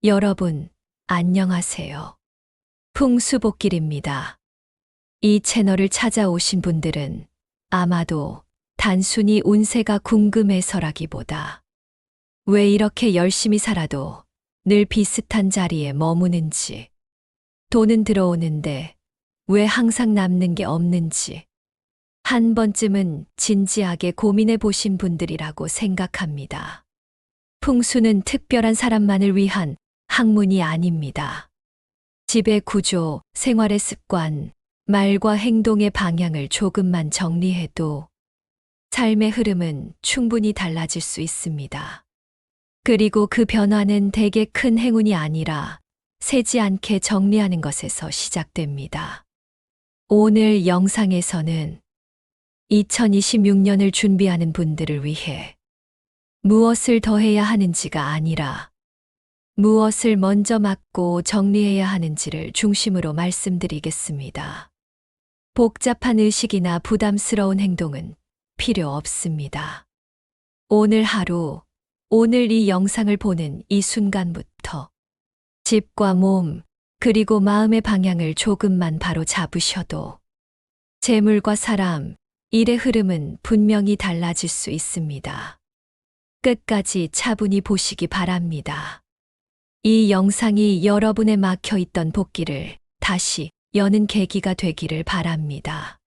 여러분, 안녕하세요. 풍수복길입니다. 이 채널을 찾아오신 분들은 아마도 단순히 운세가 궁금해서라기보다 왜 이렇게 열심히 살아도 늘 비슷한 자리에 머무는지, 돈은 들어오는데 왜 항상 남는 게 없는지 한 번쯤은 진지하게 고민해 보신 분들이라고 생각합니다. 풍수는 특별한 사람만을 위한 학문이 아닙니다. 집의 구조, 생활의 습관, 말과 행동의 방향을 조금만 정리해도 삶의 흐름은 충분히 달라질 수 있습니다. 그리고 그 변화는 대개 큰 행운이 아니라 세지 않게 정리하는 것에서 시작됩니다. 오늘 영상에서는 2026년을 준비하는 분들을 위해 무엇을 더 해야 하는지가 아니라 무엇을 먼저 막고 정리해야 하는지를 중심으로 말씀드리겠습니다. 복잡한 의식이나 부담스러운 행동은 필요 없습니다. 오늘 하루, 오늘 이 영상을 보는 이 순간부터 집과 몸, 그리고 마음의 방향을 조금만 바로 잡으셔도 재물과 사람, 일의 흐름은 분명히 달라질 수 있습니다. 끝까지 차분히 보시기 바랍니다. 이 영상이 여러분의 막혀 있던 복기를 다시 여는 계기가 되기를 바랍니다.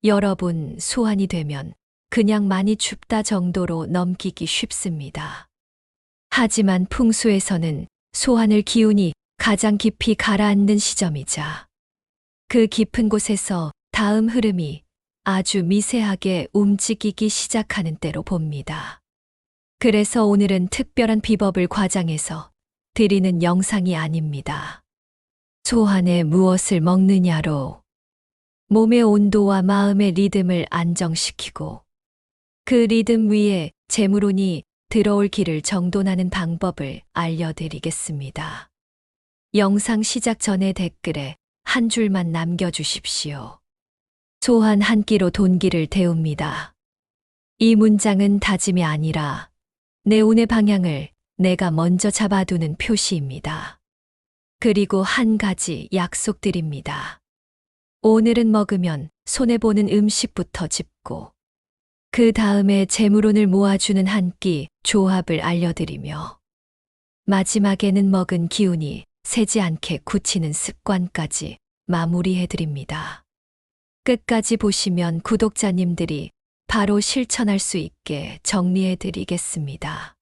여러분, 소환이 되면 그냥 많이 춥다 정도로 넘기기 쉽습니다. 하지만 풍수에서는 소환을 기운이 가장 깊이 가라앉는 시점이자 그 깊은 곳에서 다음 흐름이 아주 미세하게 움직이기 시작하는 때로 봅니다. 그래서 오늘은 특별한 비법을 과장해서 드리는 영상이 아닙니다. 소환에 무엇을 먹느냐로 몸의 온도와 마음의 리듬을 안정시키고 그 리듬 위에 재물운이 들어올 길을 정돈하는 방법을 알려드리겠습니다. 영상 시작 전에 댓글에 한 줄만 남겨주십시오. 소환 한 끼로 돈기를 데웁니다. 이 문장은 다짐이 아니라 내 운의 방향을 내가 먼저 잡아두는 표시입니다. 그리고 한 가지 약속드립니다. 오늘은 먹으면 손해보는 음식부터 짚고 그 다음에 재물운을 모아주는 한 끼 조합을 알려드리며 마지막에는 먹은 기운이 새지 않게 굳히는 습관까지 마무리해드립니다. 끝까지 보시면 구독자님들이 바로 실천할 수 있게 정리해드리겠습니다.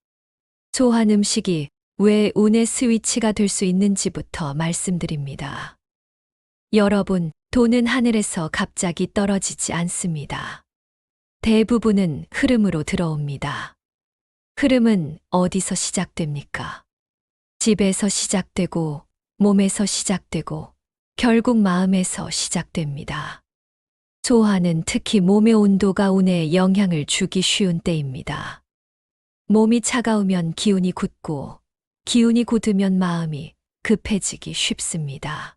소환 음식이 왜 운의 스위치가 될 수 있는지부터 말씀드립니다. 여러분, 돈은 하늘에서 갑자기 떨어지지 않습니다. 대부분은 흐름으로 들어옵니다. 흐름은 어디서 시작됩니까? 집에서 시작되고, 몸에서 시작되고, 결국 마음에서 시작됩니다. 소환은 특히 몸의 온도가 운에 영향을 주기 쉬운 때입니다. 몸이 차가우면 기운이 굳고, 기운이 굳으면 마음이 급해지기 쉽습니다.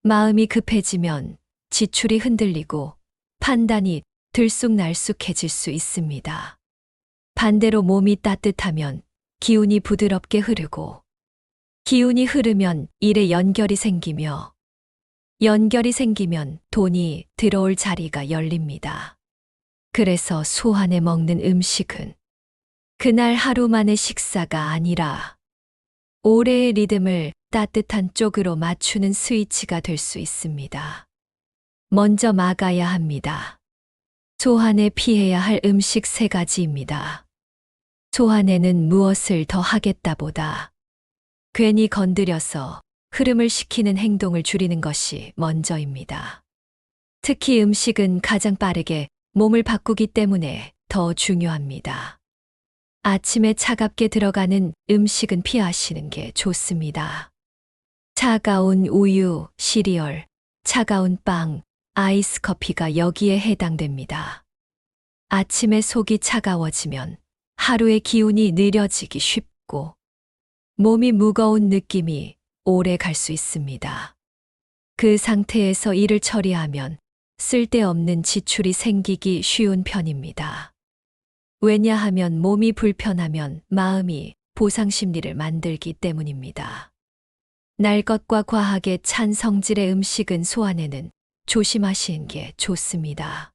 마음이 급해지면 지출이 흔들리고 판단이 들쑥날쑥해질 수 있습니다. 반대로 몸이 따뜻하면 기운이 부드럽게 흐르고, 기운이 흐르면 일에 연결이 생기며, 연결이 생기면 돈이 들어올 자리가 열립니다. 그래서 소환에 먹는 음식은 그날 하루만의 식사가 아니라 올해의 리듬을 따뜻한 쪽으로 맞추는 스위치가 될 수 있습니다. 먼저 막아야 합니다. 소환에 피해야 할 음식 3가지입니다. 소환에는 무엇을 더 하겠다보다 괜히 건드려서 흐름을 식히는 행동을 줄이는 것이 먼저입니다. 특히 음식은 가장 빠르게 몸을 바꾸기 때문에 더 중요합니다. 아침에 차갑게 들어가는 음식은 피하시는 게 좋습니다. 차가운 우유, 시리얼, 차가운 빵, 아이스 커피가 여기에 해당됩니다. 아침에 속이 차가워지면 하루의 기운이 느려지기 쉽고 몸이 무거운 느낌이 오래 갈 수 있습니다. 그 상태에서 일을 처리하면 쓸데없는 지출이 생기기 쉬운 편입니다. 왜냐하면 몸이 불편하면 마음이 보상 심리를 만들기 때문입니다. 날 것과 과하게 찬 성질의 음식은 소환에는 조심하시는 게 좋습니다.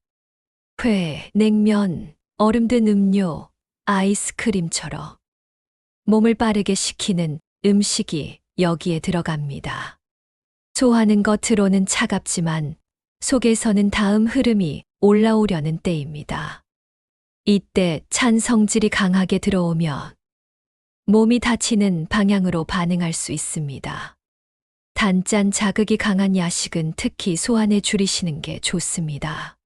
회, 냉면, 얼음 든 음료, 아이스크림처럼 몸을 빠르게 식히는 음식이 여기에 들어갑니다. 소화는 겉으로는 차갑지만 속에서는 다음 흐름이 올라오려는 때입니다. 이때 찬 성질이 강하게 들어오면 몸이 다치는 방향으로 반응할 수 있습니다. 단짠 자극이 강한 야식은 특히 소환에 줄이시는 게 좋습니다.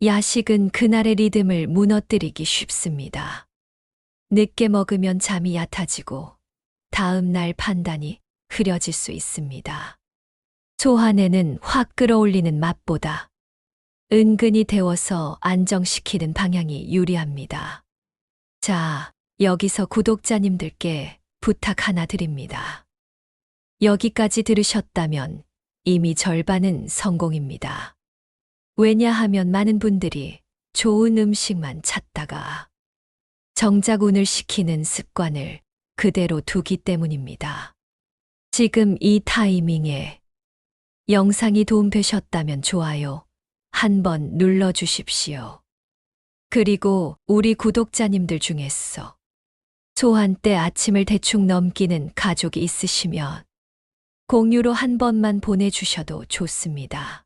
야식은 그날의 리듬을 무너뜨리기 쉽습니다. 늦게 먹으면 잠이 얕아지고 다음 날 판단이 흐려질 수 있습니다. 소환에는 확 끌어올리는 맛보다 은근히 데워서 안정시키는 방향이 유리합니다. 자, 여기서 구독자님들께 부탁 하나 드립니다. 여기까지 들으셨다면 이미 절반은 성공입니다. 왜냐하면 많은 분들이 좋은 음식만 찾다가 정작 운을 시키는 습관을 그대로 두기 때문입니다. 지금 이 타이밍에 영상이 도움되셨다면 좋아요 한번 눌러주십시오. 그리고 우리 구독자님들 중에서 소환 때 아침을 대충 넘기는 가족이 있으시면 공유로 한 번만 보내주셔도 좋습니다.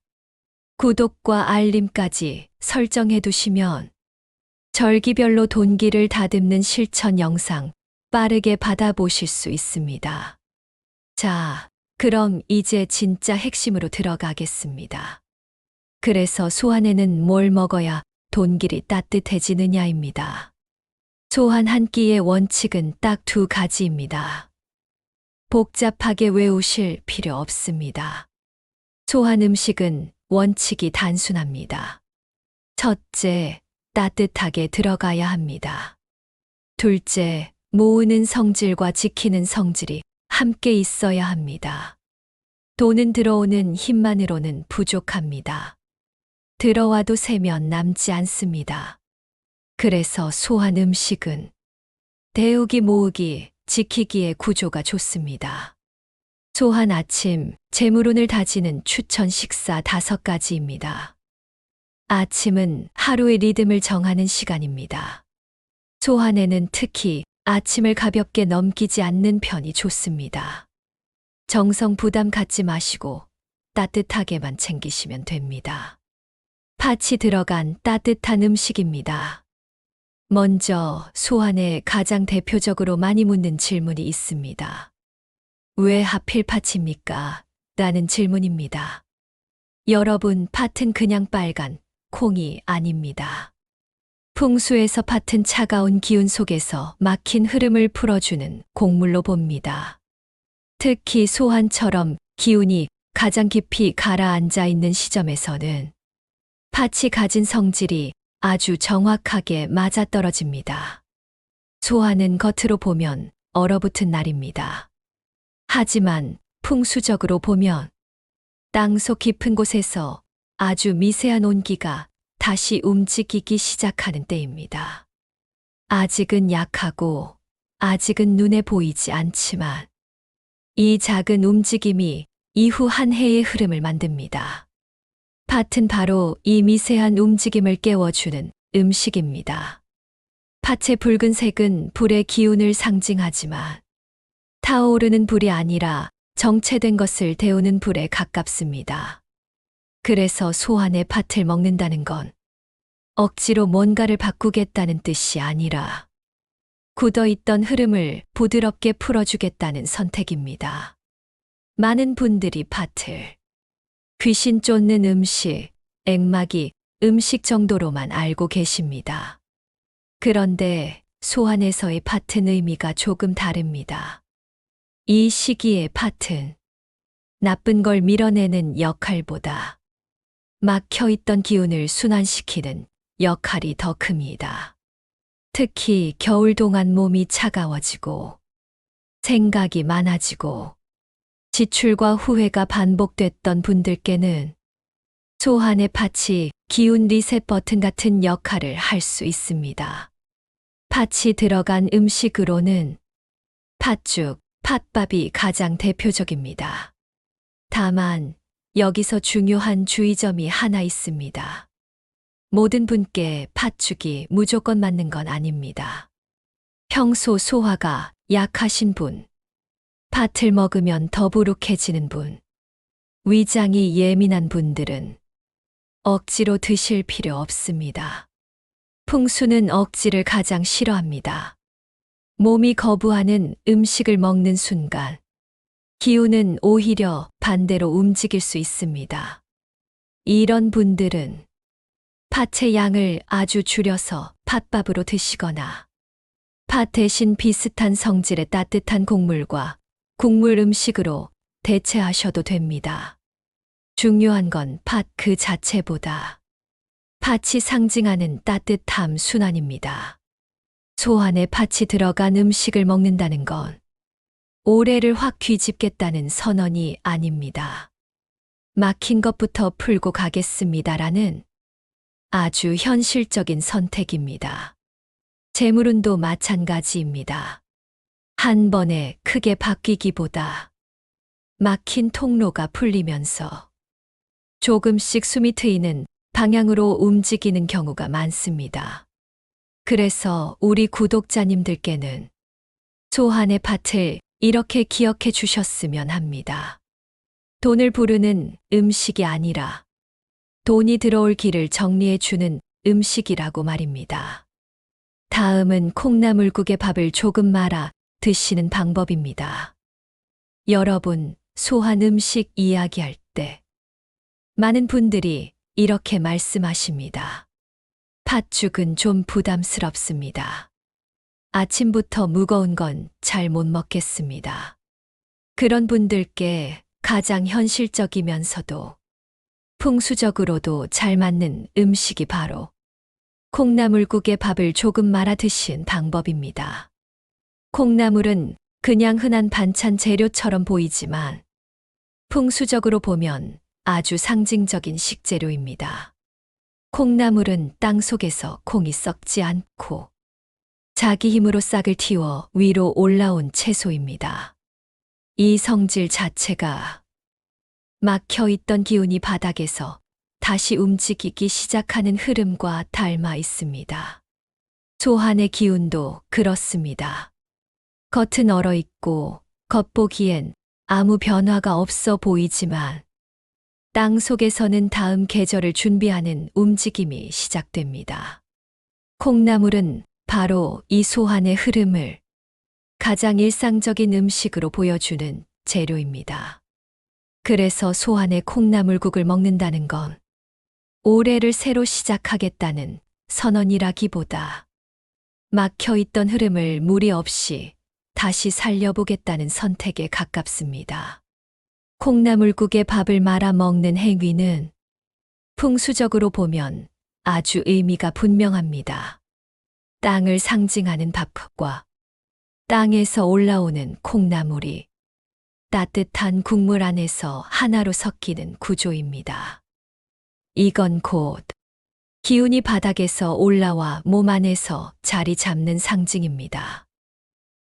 구독과 알림까지 설정해 두시면 절기별로 돈기를 다듬는 실천 영상 빠르게 받아보실 수 있습니다. 자, 그럼 이제 진짜 핵심으로 들어가겠습니다. 그래서 소환에는 뭘 먹어야 돈길이 따뜻해지느냐입니다. 소환 한 끼의 원칙은 딱 두 가지입니다. 복잡하게 외우실 필요 없습니다. 소환 음식은 원칙이 단순합니다. 첫째, 따뜻하게 들어가야 합니다. 둘째, 모으는 성질과 지키는 성질이 함께 있어야 합니다. 돈은 들어오는 힘만으로는 부족합니다. 들어와도 세면 남지 않습니다. 그래서 소환 음식은 데우기 모으기 지키기의 구조가 좋습니다. 소환 아침 재물운을 다지는 추천 식사 5가지입니다. 아침은 하루의 리듬을 정하는 시간입니다. 소환에는 특히 아침을 가볍게 넘기지 않는 편이 좋습니다. 정성 부담 갖지 마시고 따뜻하게만 챙기시면 됩니다. 팥이 들어간 따뜻한 음식입니다. 먼저 소환에 가장 대표적으로 많이 묻는 질문이 있습니다. 왜 하필 팥입니까? 라는 질문입니다. 여러분, 팥은 그냥 빨간 콩이 아닙니다. 풍수에서 팥은 차가운 기운 속에서 막힌 흐름을 풀어주는 곡물로 봅니다. 특히 소환처럼 기운이 가장 깊이 가라앉아 있는 시점에서는 팥이 가진 성질이 아주 정확하게 맞아떨어집니다. 소환은 겉으로 보면 얼어붙은 날입니다. 하지만 풍수적으로 보면 땅속 깊은 곳에서 아주 미세한 온기가 다시 움직이기 시작하는 때입니다. 아직은 약하고 아직은 눈에 보이지 않지만 이 작은 움직임이 이후 한 해의 흐름을 만듭니다. 팥은 바로 이 미세한 움직임을 깨워주는 음식입니다. 팥의 붉은색은 불의 기운을 상징하지만 타오르는 불이 아니라 정체된 것을 데우는 불에 가깝습니다. 그래서 소환의 팥을 먹는다는 건 억지로 뭔가를 바꾸겠다는 뜻이 아니라 굳어있던 흐름을 부드럽게 풀어주겠다는 선택입니다. 많은 분들이 팥을 귀신 쫓는 음식, 액막이 음식 정도로만 알고 계십니다. 그런데 소환에서의 팥은 의미가 조금 다릅니다. 이 시기의 팥은 나쁜 걸 밀어내는 역할보다 막혀있던 기운을 순환시키는 역할이 더 큽니다. 특히 겨울 동안 몸이 차가워지고 생각이 많아지고 지출과 후회가 반복됐던 분들께는 소환의 팥이 기운 리셋 버튼 같은 역할을 할 수 있습니다. 팥이 들어간 음식으로는 팥죽, 팥밥이 가장 대표적입니다. 다만 여기서 중요한 주의점이 하나 있습니다. 모든 분께 팥죽이 무조건 맞는 건 아닙니다. 평소 소화가 약하신 분, 팥을 먹으면 더부룩해지는 분, 위장이 예민한 분들은 억지로 드실 필요 없습니다. 풍수는 억지를 가장 싫어합니다. 몸이 거부하는 음식을 먹는 순간, 기운은 오히려 반대로 움직일 수 있습니다. 이런 분들은 팥의 양을 아주 줄여서 팥밥으로 드시거나 팥 대신 비슷한 성질의 따뜻한 곡물과 국물 음식으로 대체하셔도 됩니다. 중요한 건 팥 그 자체보다 팥이 상징하는 따뜻함 순환입니다. 소 안에 팥이 들어간 음식을 먹는다는 건 오래를 확 뒤집겠다는 선언이 아닙니다. 막힌 것부터 풀고 가겠습니다라는 아주 현실적인 선택입니다. 재물운도 마찬가지입니다. 한 번에 크게 바뀌기보다 막힌 통로가 풀리면서 조금씩 숨이 트이는 방향으로 움직이는 경우가 많습니다. 그래서 우리 구독자님들께는 소한의 팥을 이렇게 기억해 주셨으면 합니다. 돈을 부르는 음식이 아니라 돈이 들어올 길을 정리해 주는 음식이라고 말입니다. 다음은 콩나물국에 밥을 조금 말아 드시는 방법입니다. 여러분, 소한 음식 이야기할 때 많은 분들이 이렇게 말씀하십니다. 팥죽은 좀 부담스럽습니다. 아침부터 무거운 건 잘 못 먹겠습니다. 그런 분들께 가장 현실적이면서도 풍수적으로도 잘 맞는 음식이 바로 콩나물국에 밥을 조금 말아 드신 방법입니다. 콩나물은 그냥 흔한 반찬 재료처럼 보이지만 풍수적으로 보면 아주 상징적인 식재료입니다. 콩나물은 땅 속에서 콩이 썩지 않고 자기 힘으로 싹을 틔워 위로 올라온 채소입니다. 이 성질 자체가 막혀 있던 기운이 바닥에서 다시 움직이기 시작하는 흐름과 닮아 있습니다. 소한의 기운도 그렇습니다. 겉은 얼어 있고 겉보기엔 아무 변화가 없어 보이지만 땅 속에서는 다음 계절을 준비하는 움직임이 시작됩니다. 콩나물은 바로 이 소한의 흐름을 가장 일상적인 음식으로 보여주는 재료입니다. 그래서 소한의 콩나물국을 먹는다는 건 올해를 새로 시작하겠다는 선언이라기보다 막혀있던 흐름을 무리 없이 다시 살려보겠다는 선택에 가깝습니다. 콩나물국에 밥을 말아 먹는 행위는 풍수적으로 보면 아주 의미가 분명합니다. 땅을 상징하는 밥과 땅에서 올라오는 콩나물이 따뜻한 국물 안에서 하나로 섞이는 구조입니다. 이건 곧 기운이 바닥에서 올라와 몸 안에서 자리 잡는 상징입니다.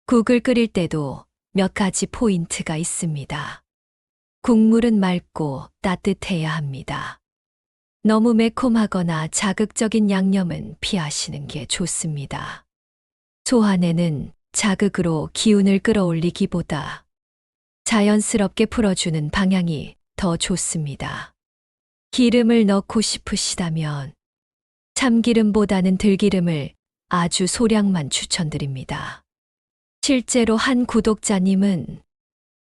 국을 끓일 때도 몇 가지 포인트가 있습니다. 국물은 맑고 따뜻해야 합니다. 너무 매콤하거나 자극적인 양념은 피하시는 게 좋습니다. 소한에는 자극으로 기운을 끌어올리기보다 자연스럽게 풀어주는 방향이 더 좋습니다. 기름을 넣고 싶으시다면 참기름보다는 들기름을 아주 소량만 추천드립니다. 실제로 한 구독자님은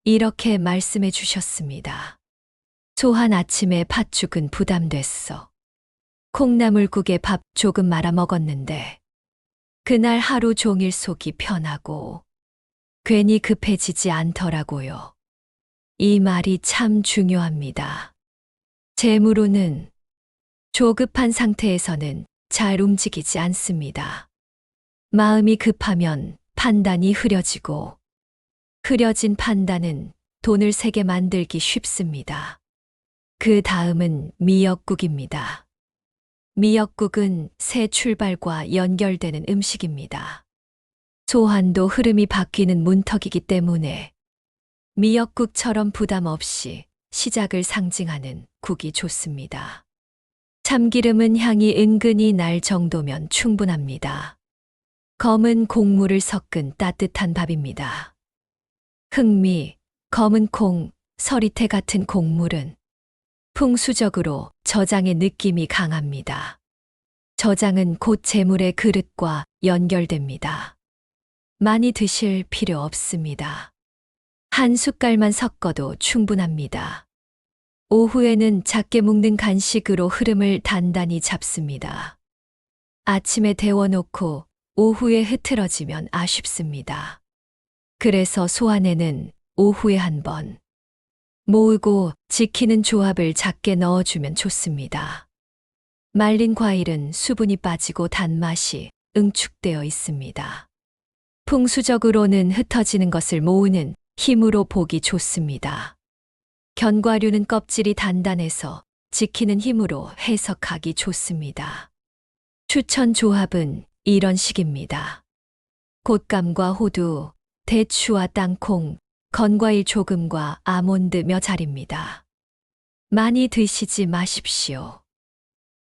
이렇게 말씀해 주셨습니다. 소한 아침에 팥죽은 부담됐어. 콩나물국에 밥 조금 말아 먹었는데 그날 하루 종일 속이 편하고 괜히 급해지지 않더라고요. 이 말이 참 중요합니다. 재물운은 조급한 상태에서는 잘 움직이지 않습니다. 마음이 급하면 판단이 흐려지고 흐려진 판단은 돈을 세게 만들기 쉽습니다. 그 다음은 미역국입니다. 미역국은 새 출발과 연결되는 음식입니다. 소환도 흐름이 바뀌는 문턱이기 때문에 미역국처럼 부담 없이 시작을 상징하는 국이 좋습니다. 참기름은 향이 은근히 날 정도면 충분합니다. 검은 곡물을 섞은 따뜻한 밥입니다. 흑미, 검은 콩, 서리태 같은 곡물은 풍수적으로 저장의 느낌이 강합니다. 저장은 곧 재물의 그릇과 연결됩니다. 많이 드실 필요 없습니다. 한 숟갈만 섞어도 충분합니다. 오후에는 작게 묵는 간식으로 흐름을 단단히 잡습니다. 아침에 데워놓고 오후에 흐트러지면 아쉽습니다. 그래서 소안에는 오후에 한 번 모으고 지키는 조합을 작게 넣어주면 좋습니다. 말린 과일은 수분이 빠지고 단맛이 응축되어 있습니다. 풍수적으로는 흩어지는 것을 모으는 힘으로 보기 좋습니다. 견과류는 껍질이 단단해서 지키는 힘으로 해석하기 좋습니다. 추천 조합은 이런 식입니다. 곶감과 호두, 대추와 땅콩, 건과일 조금과 아몬드 몇 알입니다. 많이 드시지 마십시오.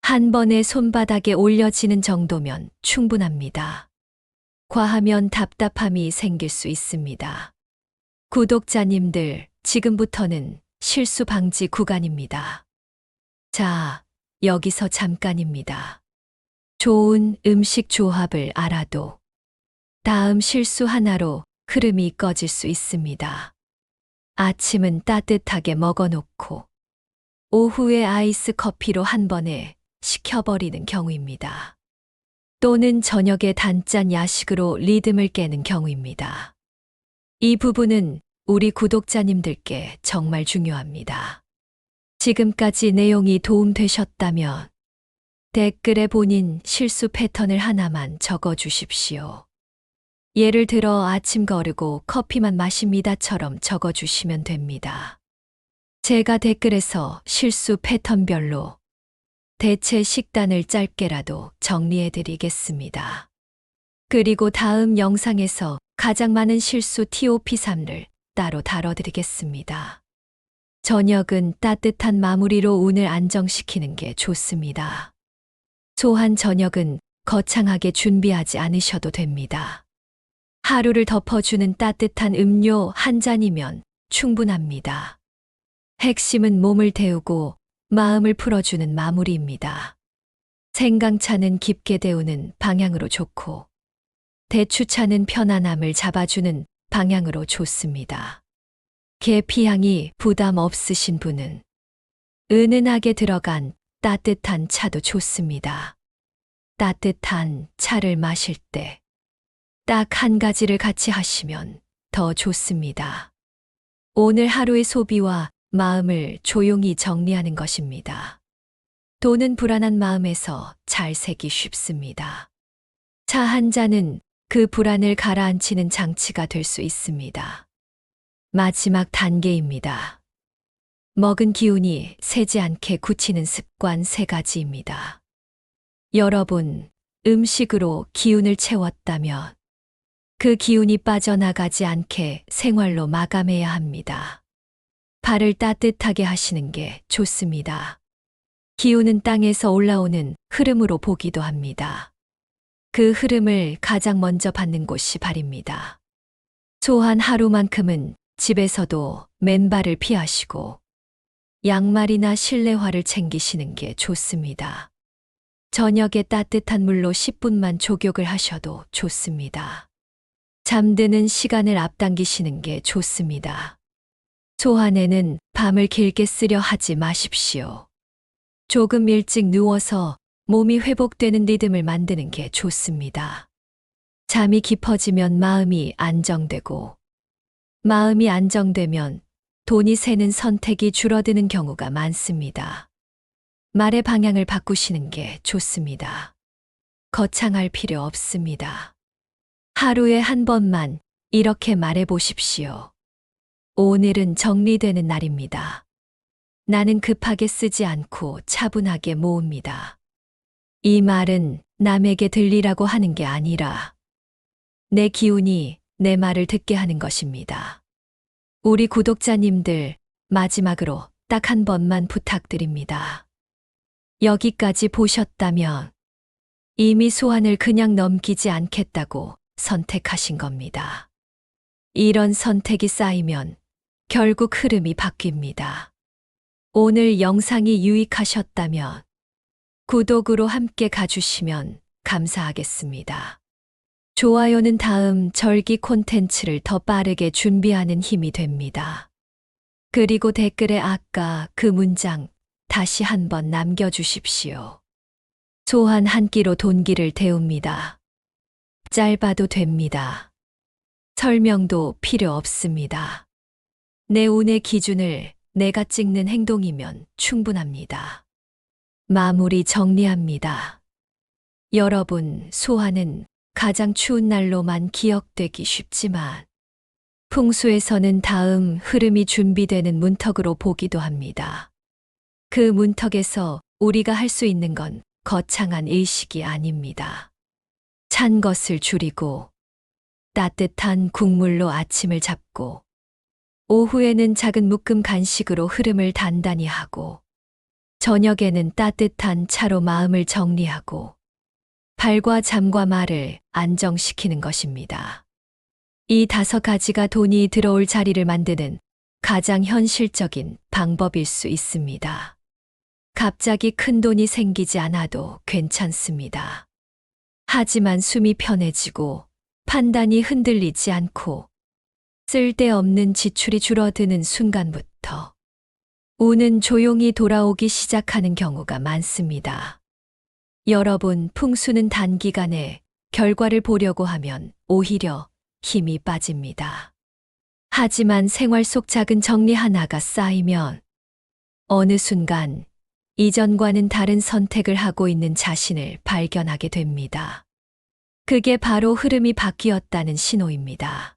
한 번에 손바닥에 올려지는 정도면 충분합니다. 과하면 답답함이 생길 수 있습니다. 구독자님들, 지금부터는 실수 방지 구간입니다. 자, 여기서 잠깐입니다. 좋은 음식 조합을 알아도 다음 실수 하나로 흐름이 꺼질 수 있습니다. 아침은 따뜻하게 먹어놓고 오후에 아이스 커피로 한 번에 식혀버리는 경우입니다. 또는 저녁에 단짠 야식으로 리듬을 깨는 경우입니다. 이 부분은 우리 구독자님들께 정말 중요합니다. 지금까지 내용이 도움되셨다면 댓글에 본인 실수 패턴을 하나만 적어 주십시오. 예를 들어 아침 거르고 커피만 마십니다처럼 적어 주시면 됩니다. 제가 댓글에서 실수 패턴별로 대체 식단을 짧게라도 정리해 드리겠습니다. 그리고 다음 영상에서 가장 많은 실수 TOP3를 따로 다뤄드리겠습니다. 저녁은 따뜻한 마무리로 운을 안정시키는 게 좋습니다. 소한 저녁은 거창하게 준비하지 않으셔도 됩니다. 하루를 덮어주는 따뜻한 음료 한 잔이면 충분합니다. 핵심은 몸을 데우고 마음을 풀어주는 마무리입니다. 생강차는 깊게 데우는 방향으로 좋고 대추차는 편안함을 잡아주는 방향으로 좋습니다. 계피향이 부담 없으신 분은 은은하게 들어간 따뜻한 차도 좋습니다. 따뜻한 차를 마실 때 딱 한 가지를 같이 하시면 더 좋습니다. 오늘 하루의 소비와 마음을 조용히 정리하는 것입니다. 돈은 불안한 마음에서 잘 새기 쉽습니다. 차 한 잔은 그 불안을 가라앉히는 장치가 될 수 있습니다. 마지막 단계입니다. 먹은 기운이 새지 않게 굳히는 습관 3가지입니다. 여러분, 음식으로 기운을 채웠다면 그 기운이 빠져나가지 않게 생활로 마감해야 합니다. 발을 따뜻하게 하시는 게 좋습니다. 기운은 땅에서 올라오는 흐름으로 보기도 합니다. 그 흐름을 가장 먼저 받는 곳이 발입니다. 소한 하루만큼은 집에서도 맨발을 피하시고 양말이나 실내화를 챙기시는 게 좋습니다. 저녁에 따뜻한 물로 10분만 족욕을 하셔도 좋습니다. 잠드는 시간을 앞당기시는 게 좋습니다. 소환에는 밤을 길게 쓰려 하지 마십시오. 조금 일찍 누워서 몸이 회복되는 리듬을 만드는 게 좋습니다. 잠이 깊어지면 마음이 안정되고 마음이 안정되면 돈이 새는 선택이 줄어드는 경우가 많습니다. 말의 방향을 바꾸시는 게 좋습니다. 거창할 필요 없습니다. 하루에 한 번만 이렇게 말해 보십시오. 오늘은 정리되는 날입니다. 나는 급하게 쓰지 않고 차분하게 모읍니다. 이 말은 남에게 들리라고 하는 게 아니라 내 기운이 내 말을 듣게 하는 것입니다. 우리 구독자님들, 마지막으로 딱 한 번만 부탁드립니다. 여기까지 보셨다면 이미 소환을 그냥 넘기지 않겠다고 선택하신 겁니다. 이런 선택이 쌓이면 결국 흐름이 바뀝니다. 오늘 영상이 유익하셨다면 구독으로 함께 가주시면 감사하겠습니다. 좋아요는 다음 절기 콘텐츠를 더 빠르게 준비하는 힘이 됩니다. 그리고 댓글에 아까 그 문장 다시 한번 남겨주십시오. 소환 한 끼로 돈기를 데웁니다. 짧아도 됩니다. 설명도 필요 없습니다. 내 운의 기준을 내가 찍는 행동이면 충분합니다. 마무리 정리합니다. 여러분, 소환은 가장 추운 날로만 기억되기 쉽지만 풍수에서는 다음 흐름이 준비되는 문턱으로 보기도 합니다. 그 문턱에서 우리가 할 수 있는 건 거창한 일식이 아닙니다. 찬 것을 줄이고 따뜻한 국물로 아침을 잡고 오후에는 작은 묶음 간식으로 흐름을 단단히 하고 저녁에는 따뜻한 차로 마음을 정리하고 발과 잠과 말을 안정시키는 것입니다. 이 5가지가 돈이 들어올 자리를 만드는 가장 현실적인 방법일 수 있습니다. 갑자기 큰 돈이 생기지 않아도 괜찮습니다. 하지만 숨이 편해지고 판단이 흔들리지 않고 쓸데없는 지출이 줄어드는 순간부터 운은 조용히 돌아오기 시작하는 경우가 많습니다. 여러분, 풍수는 단기간에 결과를 보려고 하면 오히려 힘이 빠집니다. 하지만 생활 속 작은 정리 하나가 쌓이면 어느 순간 이전과는 다른 선택을 하고 있는 자신을 발견하게 됩니다. 그게 바로 흐름이 바뀌었다는 신호입니다.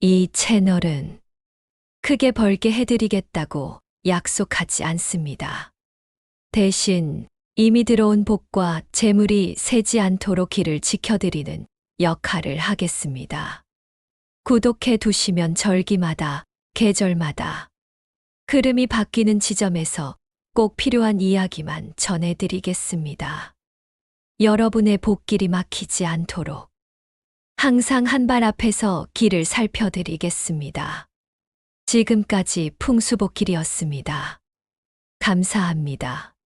이 채널은 크게 벌게 해드리겠다고 약속하지 않습니다. 대신 이미 들어온 복과 재물이 새지 않도록 길을 지켜드리는 역할을 하겠습니다. 구독해 두시면 절기마다, 계절마다 흐름이 바뀌는 지점에서 꼭 필요한 이야기만 전해드리겠습니다. 여러분의 복길이 막히지 않도록 항상 한 발 앞에서 길을 살펴드리겠습니다. 지금까지 풍수복길이었습니다. 감사합니다.